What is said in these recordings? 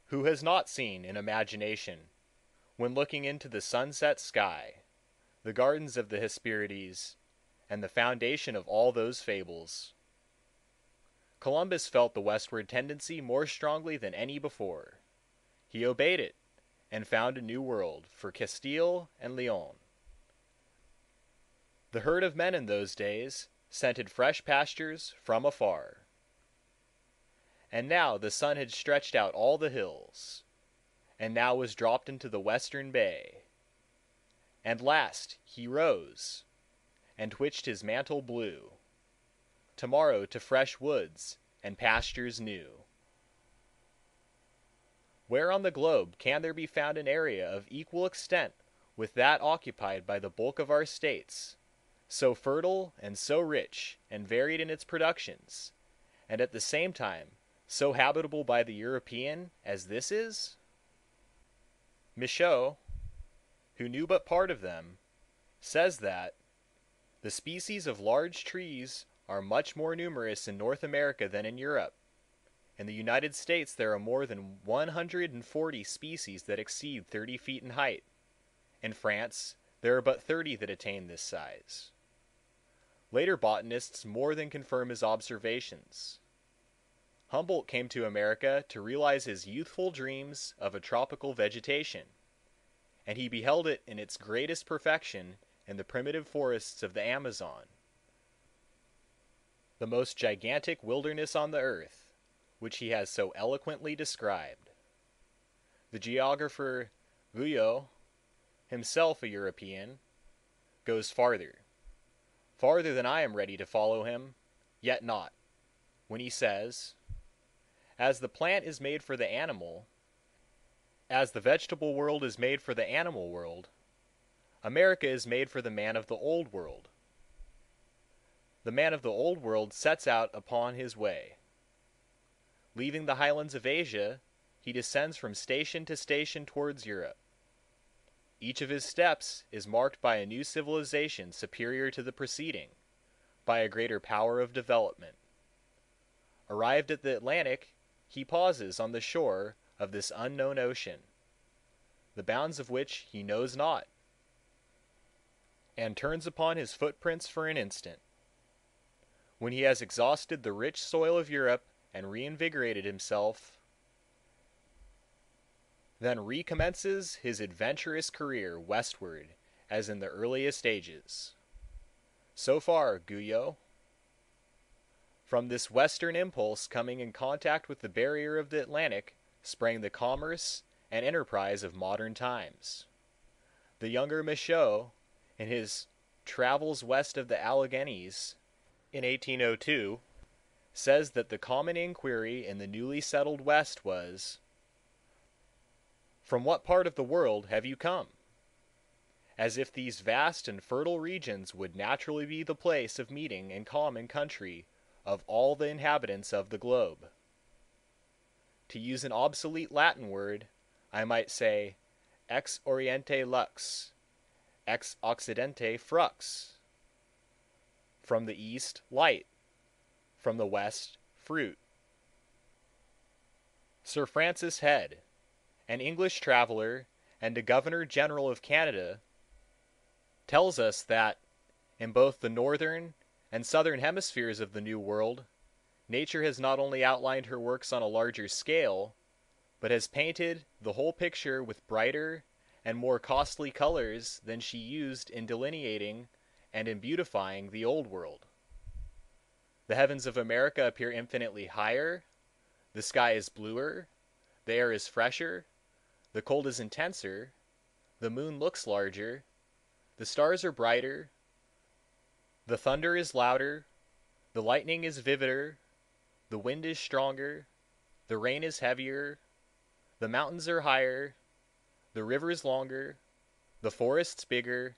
Who has not seen in imagination, when looking into the sunset sky, the gardens of the Hesperides, and the foundation of all those fables? Columbus felt the westward tendency more strongly than any before. He obeyed it, and found a new world for Castile and Leon. The herd of men in those days scented fresh pastures from afar. And now the sun had stretched out all the hills, and now was dropped into the western bay. And last he rose, and twitched his mantle blue, tomorrow to fresh woods and pastures new. Where on the globe can there be found an area of equal extent with that occupied by the bulk of our states, so fertile and so rich and varied in its productions, and at the same time so habitable by the European as this is? Michaux, who knew but part of them, says that the species of large trees are much more numerous in North America than in Europe. In the United States there are more than 140 species that exceed 30 feet in height. In France there are but 30 that attain this size. Later botanists more than confirm his observations. Humboldt came to America to realize his youthful dreams of a tropical vegetation, and he beheld it in its greatest perfection in the primitive forests of the Amazon, the most gigantic wilderness on the earth, which he has so eloquently described. The geographer Guyot, himself a European, goes farther than I am ready to follow him, yet not, when he says, as the plant is made for the animal, as the vegetable world is made for the animal world, America is made for the man of the Old World. The man of the Old World sets out upon his way. Leaving the highlands of Asia, he descends from station to station towards Europe. Each of his steps is marked by a new civilization superior to the preceding, by a greater power of development. Arrived at the Atlantic, he pauses on the shore of this unknown ocean, the bounds of which he knows not, and turns upon his footprints for an instant. When he has exhausted the rich soil of Europe and reinvigorated himself, then recommences his adventurous career westward as in the earliest ages. So far, Guyot. From this western impulse coming in contact with the barrier of the Atlantic sprang the commerce and enterprise of modern times. The younger Michaux, in his Travels West of the Alleghenies in 1802, says that the common inquiry in the newly settled West was, "From what part of the world have you come?" As if these vast and fertile regions would naturally be the place of meeting and common country of all the inhabitants of the globe. To use an obsolete Latin word, I might say, ex oriente lux, ex occidente frux. From the east, light; from the west, fruit. Sir Francis Head, an English traveller and a Governor-General of Canada, tells us that, in both the northern and southern hemispheres of the New World, Nature has not only outlined her works on a larger scale, but has painted the whole picture with brighter and more costly colors than she used in delineating and in beautifying the Old World. The heavens of America appear infinitely higher, the sky is bluer, the air is fresher, the cold is intenser, the moon looks larger, the stars are brighter, the thunder is louder, the lightning is vivider, the wind is stronger, the rain is heavier, the mountains are higher, the rivers longer, the forests bigger,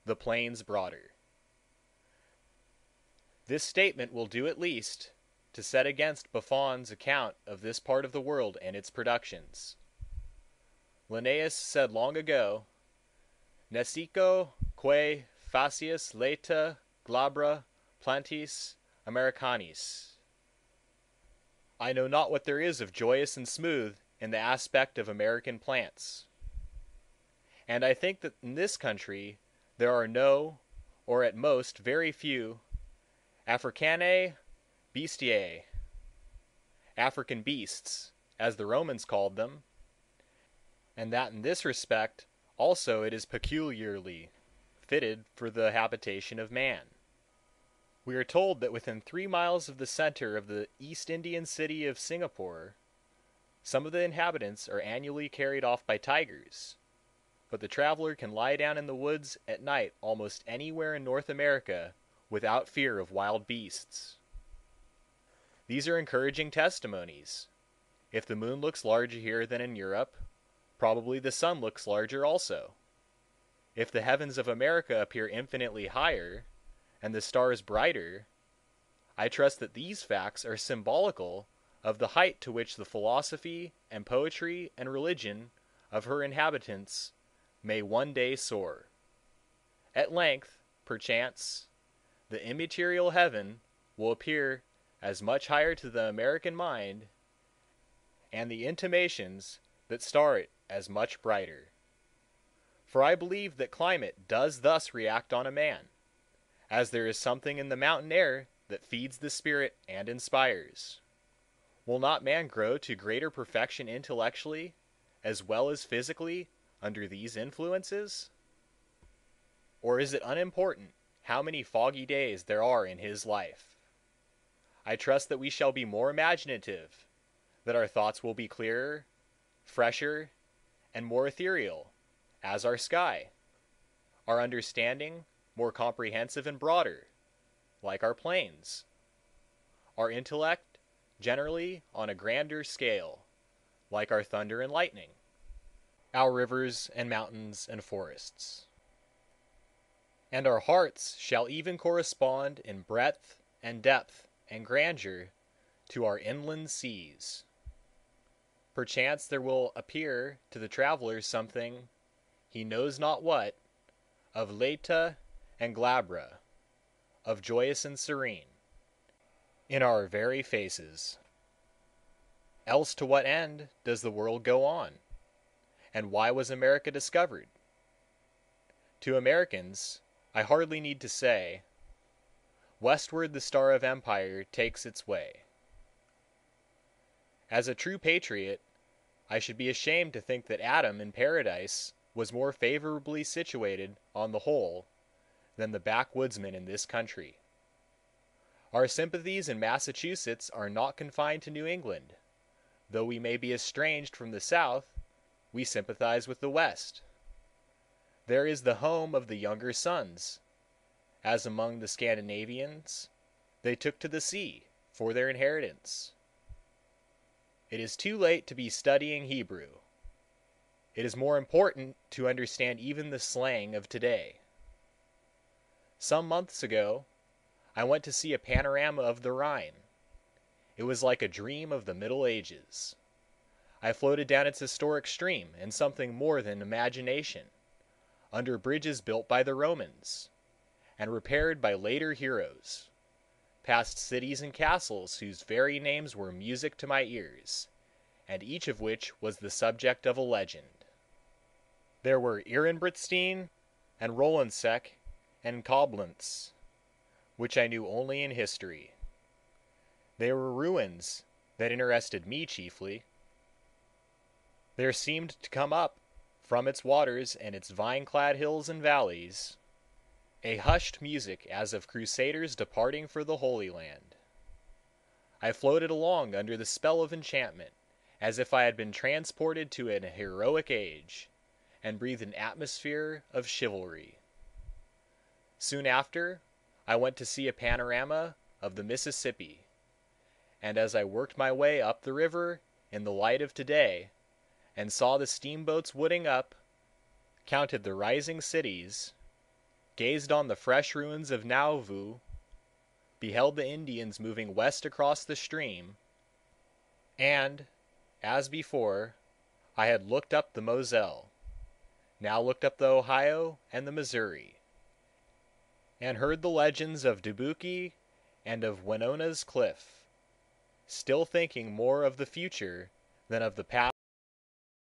the plains broader. This statement will do at least to set against Buffon's account of this part of the world and its productions. Linnaeus said long ago, "Nesico quae facias laeta glabra plantis Americanis." I know not what there is of joyous and smooth in the aspect of American plants. And I think that in this country there are no, or at most very few, Africanae bestiae, African beasts, as the Romans called them, and that in this respect also it is peculiarly fitted for the habitation of man. We are told that within 3 miles of the center of the East Indian city of Singapore, some of the inhabitants are annually carried off by tigers, but the traveler can lie down in the woods at night almost anywhere in North America without fear of wild beasts. These are encouraging testimonies. If the moon looks larger here than in Europe, probably the sun looks larger also. If the heavens of America appear infinitely higher, and the stars brighter, I trust that these facts are symbolical of the height to which the philosophy and poetry and religion of her inhabitants may one day soar. At length, perchance, the immaterial heaven will appear as much higher to the American mind, and the intimations that star it as much brighter. For I believe that climate does thus react on a man, as there is something in the mountain air that feeds the spirit and inspires. Will not man grow to greater perfection intellectually as well as physically under these influences? Or is it unimportant how many foggy days there are in his life? I trust that we shall be more imaginative, that our thoughts will be clearer, fresher, and more ethereal, as our sky, our understanding more comprehensive and broader, like our plains, our intellect generally on a grander scale, like our thunder and lightning, our rivers and mountains and forests. And our hearts shall even correspond in breadth and depth and grandeur to our inland seas. Perchance there will appear to the traveler something, he knows not what, of Leta and glabra, of joyous and serene, in our very faces. Else to what end does the world go on? And why was America discovered? To Americans, I hardly need to say, westward the star of empire takes its way. As a true patriot, I should be ashamed to think that Adam in paradise was more favorably situated on the whole than the backwoodsman in this country. Our sympathies in Massachusetts are not confined to New England. Though we may be estranged from the South, we sympathize with the West. There is the home of the younger sons, as among the Scandinavians, they took to the sea for their inheritance. It is too late to be studying Hebrew. It is more important to understand even the slang of today. Some months ago, I went to see a panorama of the Rhine. It was like a dream of the Middle Ages. I floated down its historic stream in something more than imagination, under bridges built by the Romans, and repaired by later heroes, past cities and castles whose very names were music to my ears, and each of which was the subject of a legend. There were Ehrenbreitstein and Rolandseck and Koblenz, which I knew only in history. They were ruins that interested me chiefly. There seemed to come up from its waters and its vine-clad hills and valleys a hushed music as of crusaders departing for the Holy Land. I floated along under the spell of enchantment, as if I had been transported to an heroic age, and breathed an atmosphere of chivalry. Soon after, I went to see a panorama of the Mississippi, and as I worked my way up the river in the light of today, and saw the steamboats wooding up, counted the rising cities, gazed on the fresh ruins of Nauvoo, beheld the Indians moving west across the stream, and, as before, I had looked up the Moselle, now looked up the Ohio and the Missouri, and heard the legends of Dubuque and of Winona's Cliff, still thinking more of the future than of the past.